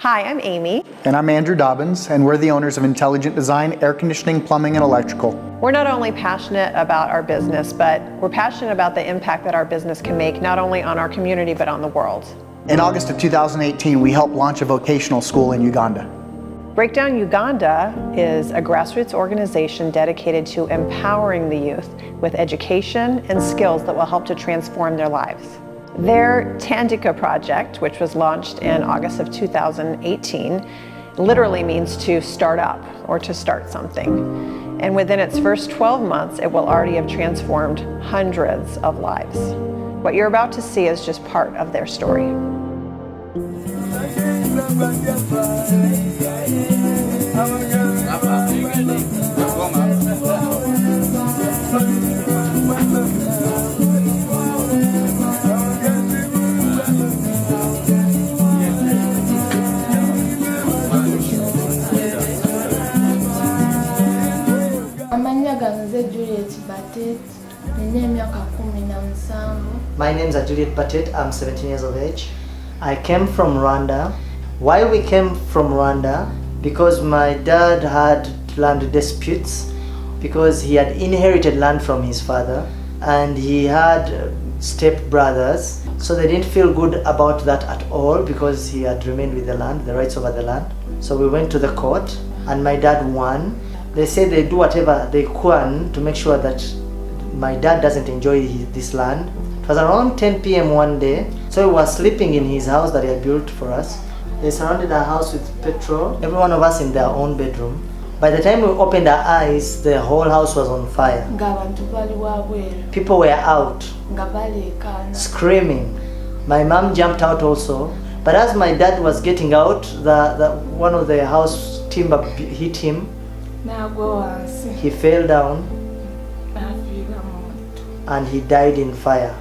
Hi, I'm Amy. And I'm Andrew Dobbins, and we're the owners of Intelligent Design, Air Conditioning, Plumbing, and Electrical. We're not only passionate about our business, but we're passionate about the impact that our business can make not only on our community, but on the world. In August of 2018, we helped launch a vocational school in Uganda. Breakdown Uganda is a grassroots organization dedicated to empowering the youth with education and skills that will help to transform their lives. Their Tandika project, which was launched in August of 2018, literally means to start up or to start something. And within its first 12 months, it will already have transformed hundreds of lives. What you're about to see is just part of their story. My name is Juliet Batet. I'm 17 years of age. I came from Rwanda. Why we came from Rwanda? Because my dad had land disputes because he had inherited land from his father and he had step brothers. So they didn't feel good about that at all because he had remained with the land, the rights over the land. So we went to the court and my dad won. They said they do whatever they can to make sure that my dad doesn't enjoy this land. It was around 10 p.m. one day, so we were sleeping in his house that he had built for us. They surrounded our house with petrol, every one of us in their own bedroom. By the time we opened our eyes, the whole house was on fire. People were out, screaming. My mom jumped out also, but as my dad was getting out, one of the house timber hit him. He fell down and he died in fire.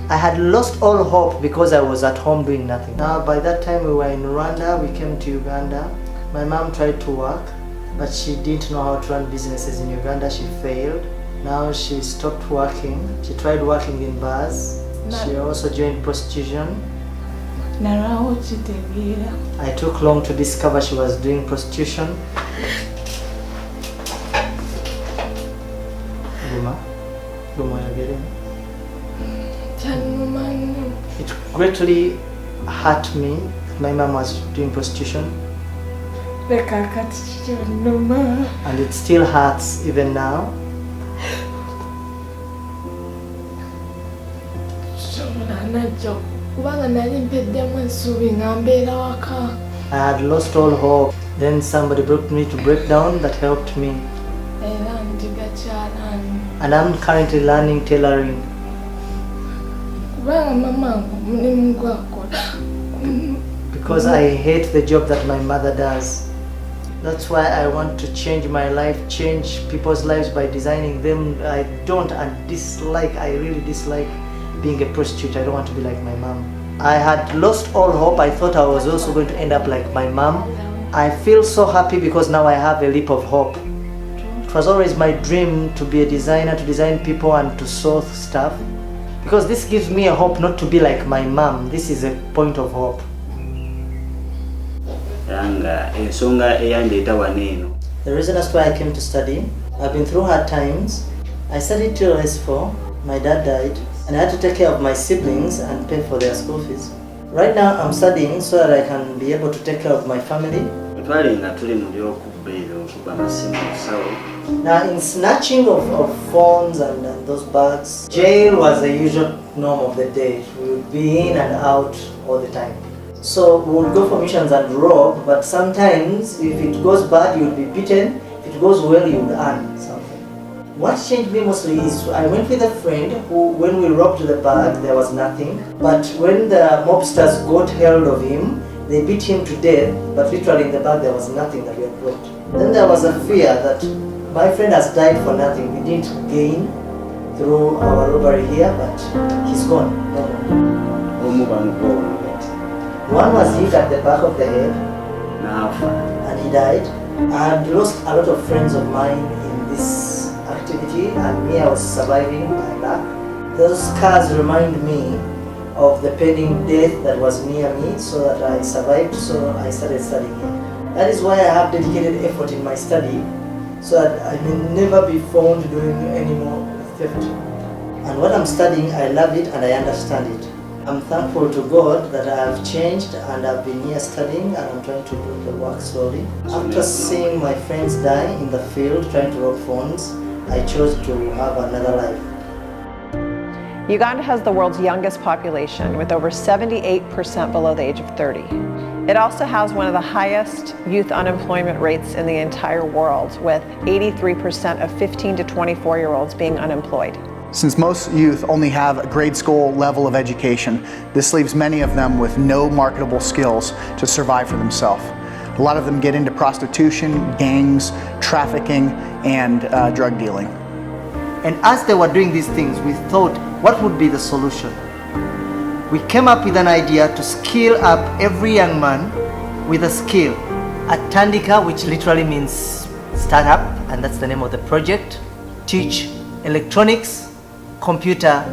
I had lost all hope because I was at home doing nothing. Now by that time we were in Rwanda, we came to Uganda. My mom tried to work, but she didn't know how to run businesses in Uganda. She failed. Now she stopped working. She tried working in bars. She also joined prostitution. I took long to discover she was doing prostitution. It greatly hurt me. My mom was doing prostitution. And it still hurts even now. I had lost all hope. Then somebody brought me to Breakdown that helped me. And I'm currently learning tailoring. Because I hate the job that my mother does. That's why I want to change my life, change people's lives by designing them. I really dislike being a prostitute. I don't want to be like my mom. I had lost all hope. I thought I was also going to end up like my mom. I feel so happy because now I have a leap of hope. It was always my dream to be a designer, to design people and to sew stuff. Because this gives me a hope not to be like my mom. This is a point of hope. The reason as to why I came to study, I've been through hard times. I studied till S4. My dad died. And I had to take care of my siblings and pay for their school fees. Right now I'm studying so that I can be able to take care of my family. Now in snatching of phones and those bags, jail was the usual norm of the day. We would be in and out all the time. So we would go for missions and rob, but sometimes if it goes bad you would be beaten, if it goes well you would earn something. What changed me mostly is I went with a friend who, when we robbed the bag, there was nothing. But when the mobsters got hold of him, they beat him to death, but literally in the bag there was nothing that we had brought. Then there was a fear that my friend has died for nothing. We didn't gain through our robbery here, but he's gone. One was hit at the back of the head, and he died. I had lost a lot of friends of mine in this activity poverty, and me, I was surviving my luck. Those scars remind me of the pending death that was near me, so that I survived, so I started studying here. That is why I have dedicated effort in my study, so that I may never be found doing any more theft. And what I'm studying, I love it and I understand it. I'm thankful to God that I have changed and I've been here studying, and I'm trying to do the work slowly. After seeing my friends die in the field trying to rob phones, I chose to have another life. Uganda has the world's youngest population, with over 78% below the age of 30. It also has one of the highest youth unemployment rates in the entire world, with 83% of 15 to 24-year-olds being unemployed. Since most youth only have a grade school level of education, this leaves many of them with no marketable skills to survive for themselves. A lot of them get into prostitution, gangs, trafficking, and drug dealing. And as they were doing these things, we thought, what would be the solution? We came up with an idea to skill up every young man with a skill. At Tandika, which literally means startup, and that's the name of the project, teach electronics, computer,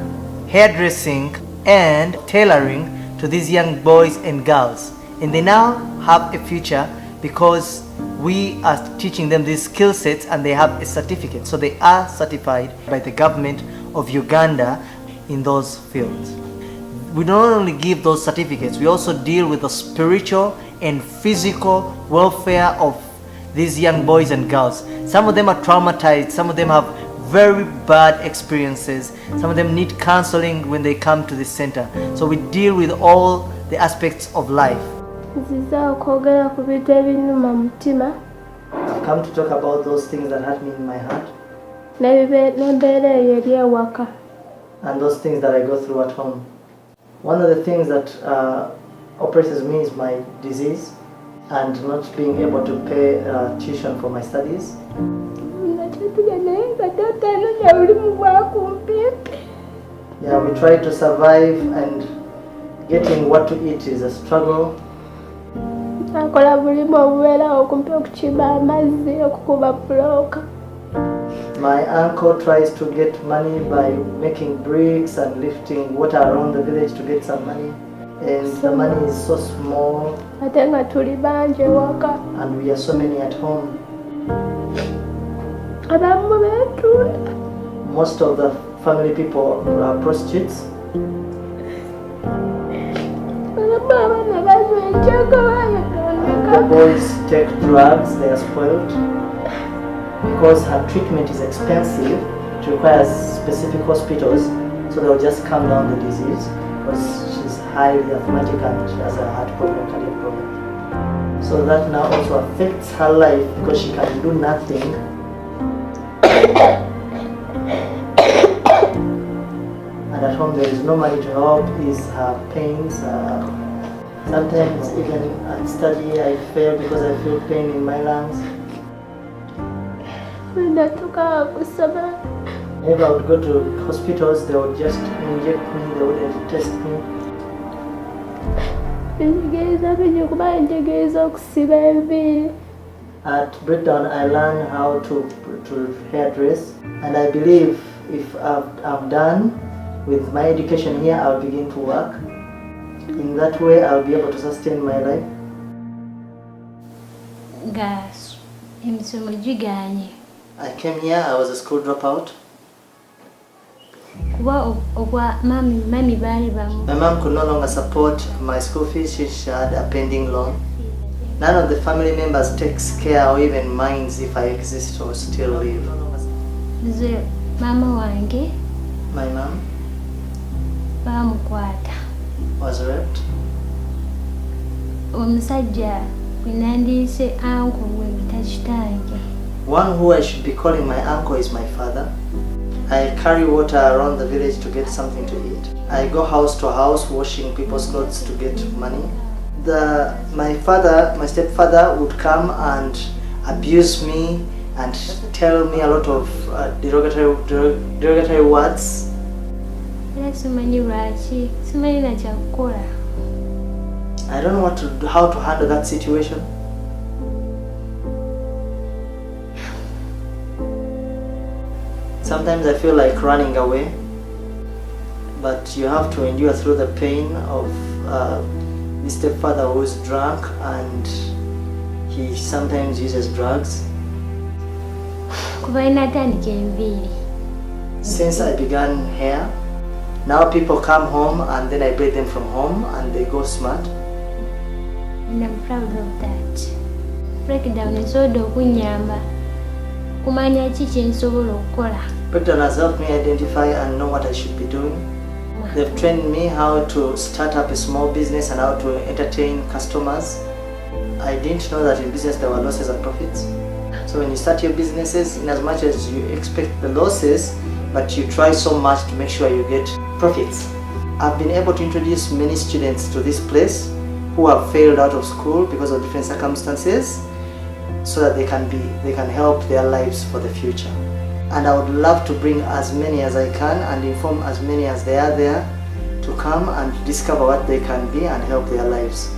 hairdressing, and tailoring to these young boys and girls. And they now have a future because we are teaching them these skill sets and they have a certificate. So they are certified by the government of Uganda in those fields. We not only give those certificates, we also deal with the spiritual and physical welfare of these young boys and girls. Some of them are traumatized, some of them have very bad experiences, some of them need counseling when they come to this center. So we deal with all the aspects of life. I've come to talk about those things that hurt me in my heart, and those things that I go through at home. One of the things that oppresses me is my disease and not being able to pay tuition for my studies. Yeah, we try to survive, and getting what to eat is a struggle. My uncle tries to get money by making bricks and lifting water around the village to get some money, and the money is so small, and we are so many at home. Most of the family people are prostitutes. The boys take drugs, they are spoiled. Because her treatment is expensive, it requires specific hospitals, so they'll just calm down the disease because she's highly asthmatic and she has a heart problem, cardiac problem. So that now also affects her life because she can do nothing. And at home there is no money to help ease her pains. Sometimes even at study I fail because I feel pain in my lungs. Whenever I would go to hospitals, they would just inject me, they wouldn't test me. At breakdown I learned how to hairdress, and I believe if I'm done with my education here, I'll begin to work. In that way I'll be able to sustain my life. I came here, I was a school dropout. My mom could no longer support my school fees, she had a pending loan. None of the family members takes care or even minds if I exist or still live. My mom was raped. One who I should be calling my uncle is my father. I carry water around the village to get something to eat. I go house to house washing people's clothes to get money. My stepfather would come and abuse me and tell me a lot of derogatory words. I don't know how to handle that situation. Sometimes I feel like running away, but you have to endure through the pain of the stepfather who's drunk and he sometimes uses drugs. Since I began here, now people come home and then I break them from home and they go smart. And I'm proud of that. Breakdown is all the kunyamba. Kumanya chichi nsobola okukola. Breakdown has helped me identify and know what I should be doing. They've trained me how to start up a small business and how to entertain customers. I didn't know that in business there were losses and profits. So when you start your businesses, in as much as you expect the losses, but you try so much to make sure you get profits. I've been able to introduce many students to this place who have failed out of school because of different circumstances, so that they can help their lives for the future. And I would love to bring as many as I can and inform as many as they are there to come and discover what they can be and help their lives.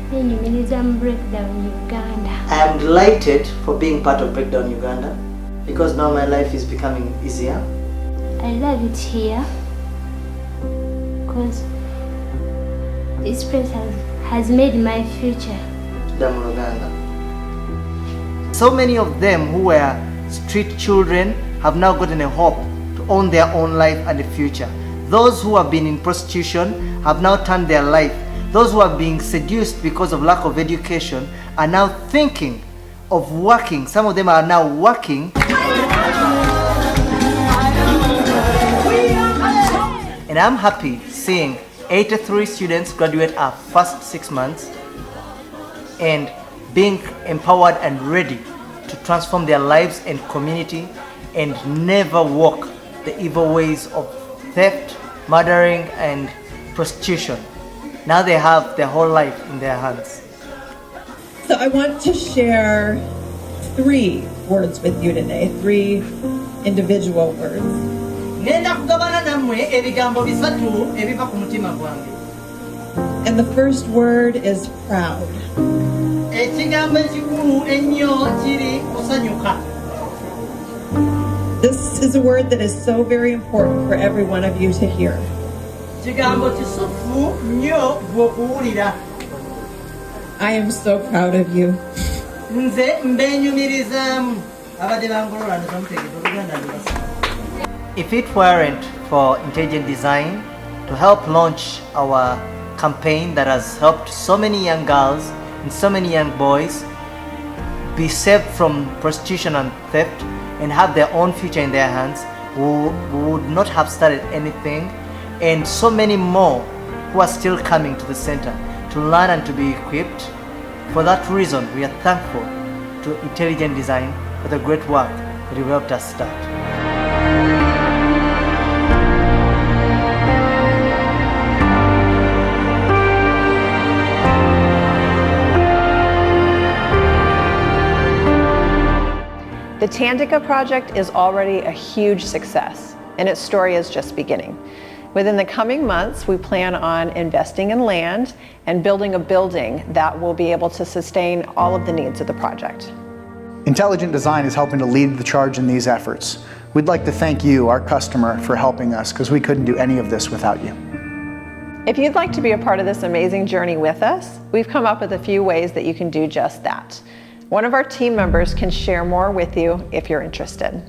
Breakdown Uganda. I am delighted for being part of Breakdown Uganda because now my life is becoming easier. I love it here because this place has made my future. Uganda. So many of them who were street children have now gotten a hope to own their own life and the future. Those who have been in prostitution have now turned their life. Those who are being seduced because of lack of education are now thinking of working. Some of them are now working. And I'm happy seeing 83 students graduate our first 6 months and being empowered and ready to transform their lives and community and never walk the evil ways of theft, murdering, and prostitution. Now they have their whole life in their hands. So I want to share 3 words with you today, 3 individual words. And the first word is proud. This is a word that is so very important for every one of you to hear. I am so proud of you. If it weren't for intelligent design to help launch our campaign that has helped so many young girls and so many young boys be saved from prostitution and theft and have their own future in their hands, we would not have started anything, and so many more who are still coming to the center to learn and to be equipped. For that reason, we are thankful to Intelligent Design for the great work that you helped us start. The Tandika project is already a huge success, and its story is just beginning. Within the coming months, we plan on investing in land and building a building that will be able to sustain all of the needs of the project. Intelligent Design is helping to lead the charge in these efforts. We'd like to thank you, our customer, for helping us, because we couldn't do any of this without you. If you'd like to be a part of this amazing journey with us, we've come up with a few ways that you can do just that. One of our team members can share more with you if you're interested.